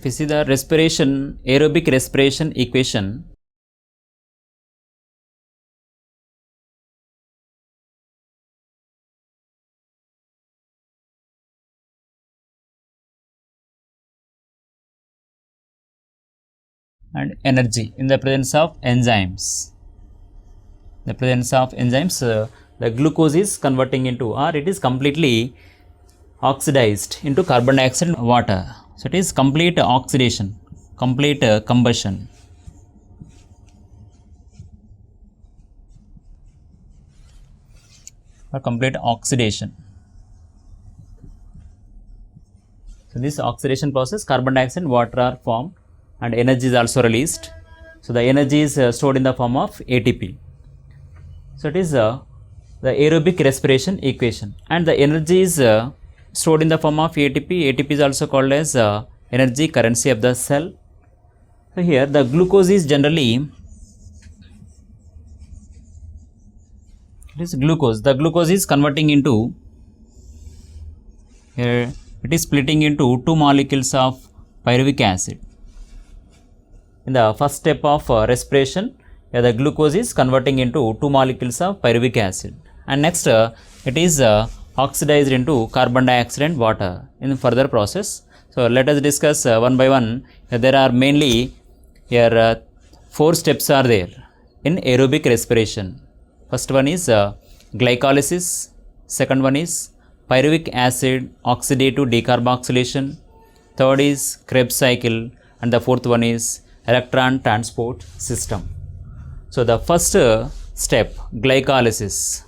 if you see the respiration, aerobic respiration equation, and energy in the presence of enzymes. The presence of enzymes, the glucose is converting into, or it is completely oxidized into carbon dioxide and water. So it is complete oxidation, complete combustion. Or complete oxidation. So this oxidation process, carbon dioxide and water are formed and energy is also released. So the energy is stored in the form of ATP. So it is the aerobic respiration equation, and the energy is stored in the form of ATP. ATP is also called as energy currency of the cell. So here the glucose is generally, it is glucose. The glucose is converting into, here it is splitting into 2 molecules of pyruvic acid. In the first step of respiration, the glucose is converting into 2 molecules of pyruvic acid, and next it is oxidized into carbon dioxide and water in further process. So let us discuss one by one. There are mainly here 4 steps are there in aerobic respiration. First one is glycolysis, second one is pyruvic acid oxidative decarboxylation, third is Krebs cycle, and the fourth one is electron transport system. So the first step, glycolysis.